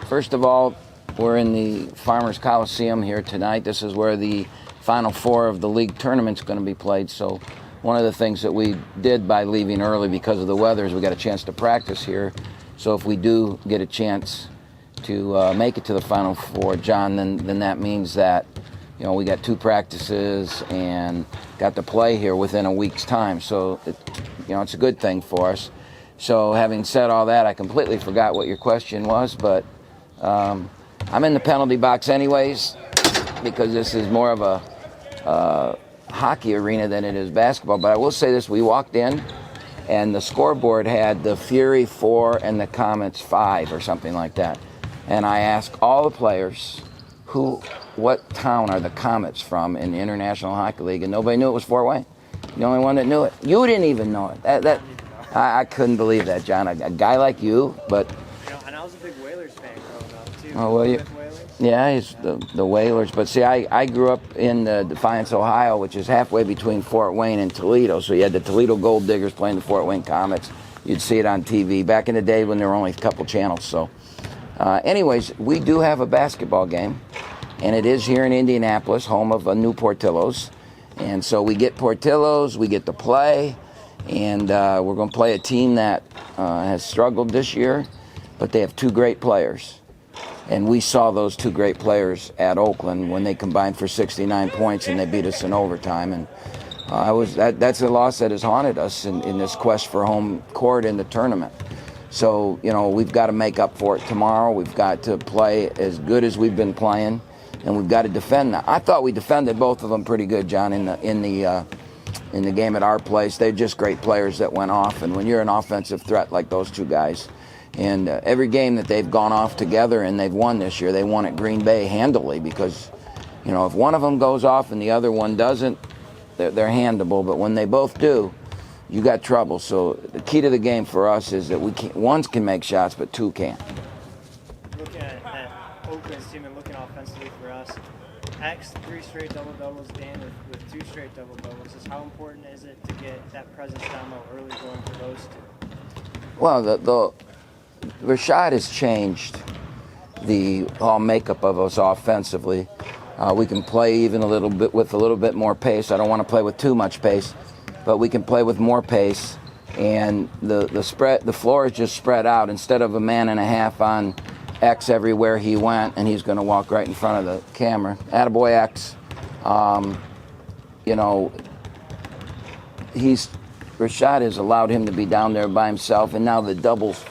First of all, we're in the Farmers Coliseum here tonight. This is where the Final Four of the league tournament's going to be played. So one of the things that we did by leaving early because of the weather is we got a chance to practice here. So if we do get a chance to make it to the Final Four, John, then that means that, you know, we got 2 practices and got to play here within a week's time. So, it's a good thing for us. So having said all that, I completely forgot what your question was, but I'm in the penalty box anyways because this is more of a hockey arena than it is basketball. But I will say this, we walked in and the scoreboard had the Fury 4 and the Comets 5 or something like that. And I asked all the players, what town are the Comets from in the International Hockey League? And nobody knew it was Fort Wayne. The only one that knew it. You didn't even know it. I couldn't believe that, John. A guy like you, but... And I was a big Whalers fan growing up, too. Oh, well, yeah, he's the Whalers. But see, I grew up in Defiance, Ohio, which is halfway between Fort Wayne and Toledo. So you had the Toledo Gold Diggers playing the Fort Wayne Comets. You'd see it on TV back in the day when there were only a couple channels. So anyways, we do have a basketball game, and it is here in Indianapolis, home of New Portillo's. And so we get Portillo's, we get to play, and we're going to play a team that has struggled this year, but they have 2 great players. And we saw those 2 great players at Oakland when they combined for 69 points and they beat us in overtime. And that's a loss that has haunted us in this quest for home court in the tournament. So, we've got to make up for it tomorrow. We've got to play as good as we've been playing, and we've got to defend that. I thought we defended both of them pretty good, John, in the game at our place. They're just great players that went off. And when you're an offensive threat like those 2 guys, and every game that they've gone off together and they've won this year, they won at Green Bay handily because, if one of them goes off and the other one doesn't, they're handable. But when they both do, you got trouble. So the key to the game for us is that one can make shots, but 2 can't. Looking at Oakland's team and looking offensively for us, X 3 straight double-doubles, Dan with 2 straight double-doubles. How important is it to get that presence down low early going for those 2? Well, Rashad has changed the whole makeup of us offensively. We can play even a little bit with a little bit more pace. I don't want to play with too much pace, but we can play with more pace. And the floor is just spread out instead of a man and a half on X everywhere he went, and he's going to walk right in front of the camera. Attaboy X. Rashad has allowed him to be down there by himself, and now the doubles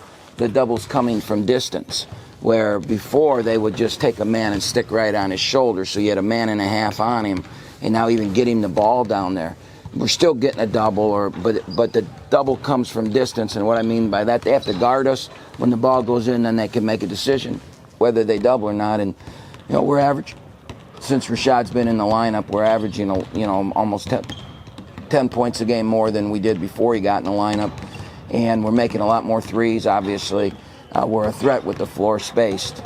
coming from distance, where before they would just take a man and stick right on his shoulder, so you had a man and a half on him, and now even getting the ball down there. We're still getting a double, but the double comes from distance, and what I mean by that, they have to guard us. When the ball goes in, then they can make a decision whether they double or not. And we're average. Since Rashad's been in the lineup, we're averaging almost 10 points a game more than we did before he got in the lineup. And we're making a lot more threes, obviously. We're a threat with the floor spaced.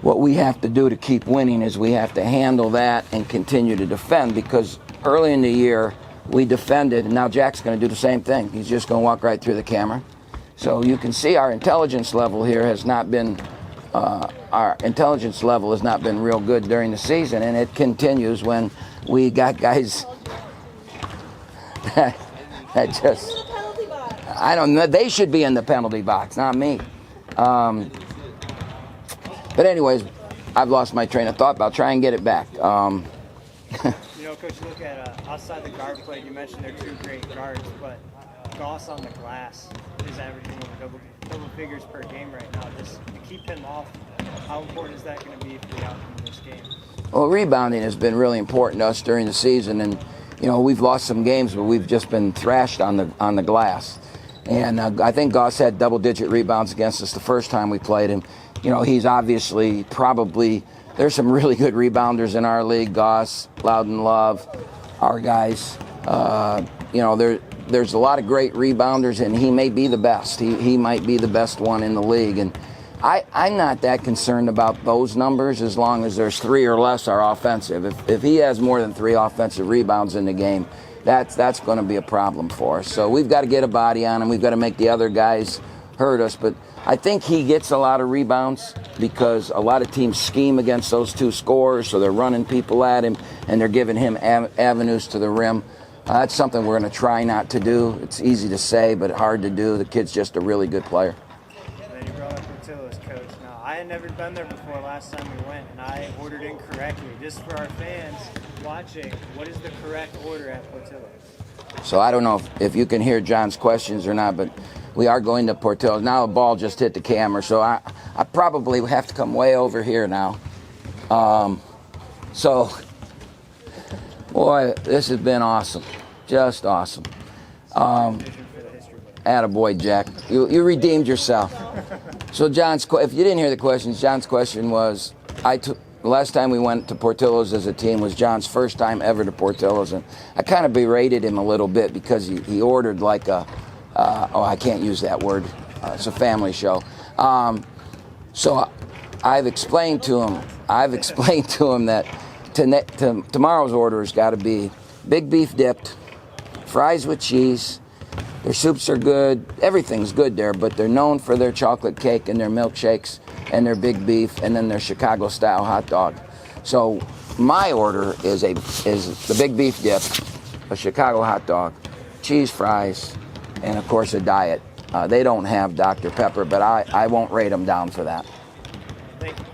What we have to do to keep winning is we have to handle that and continue to defend, because early in the year we defended, and now Jack's going to do the same thing. He's just going to walk right through the camera. So you can see our intelligence level here has not been real good during the season, and it continues when we got guys that just... I don't know. They should be in the penalty box, not me. But anyways, I've lost my train of thought, but I'll try and get it back. Coach, you look at outside the guard play, you mentioned they're 2 great guards, but Goss on the glass is averaging double figures per game right now. Just to keep him off, how important is that going to be for the outcome of this game? Well, rebounding has been really important to us during the season, and we've lost some games where we've just been thrashed on the glass. And I think Goss had double-digit rebounds against us the first time we played him. He's obviously there's some really good rebounders in our league. Goss, Loudon Love, our guys. There's a lot of great rebounders, and he may be the best. He might be the best one in the league. And I'm not that concerned about those numbers as long as there's 3 or less are offensive. If he has more than 3 offensive rebounds in the game, that's going to be a problem for us. So we've got to get a body on him. We've got to make the other guys hurt us. But I think he gets a lot of rebounds because a lot of teams scheme against those two scorers, so they're running people at him and they're giving him avenues to the rim. That's something we're going to try not to do. It's easy to say, but hard to do. The kid's just a really good player. And then you brought up Portillo's, Coach. Now, I had never been there before last time we went, and I ordered incorrectly. Just for our fans watching, what is the correct order at Portillo's? So I don't know if you can hear John's questions or not, but we are going to Portillo's. Now the ball just hit the camera, so I probably have to come way over here now. So, boy, this has been awesome. Just awesome. Attaboy, Jack. You redeemed yourself. So if you didn't hear the questions, John's question was, the last time we went to Portillo's as a team was John's first time ever to Portillo's, and I kind of berated him a little bit because he ordered like I can't use that word. It's a family show. So I've explained to him that tomorrow's order has got to be big beef dipped, fries with cheese. Their soups are good. Everything's good there, but they're known for their chocolate cake and their milkshakes and their big beef and then their Chicago-style hot dog. So my order is the big beef dip, a Chicago hot dog, cheese fries, and of course a diet. They don't have Dr. Pepper, but I won't rate them down for that. Thank you.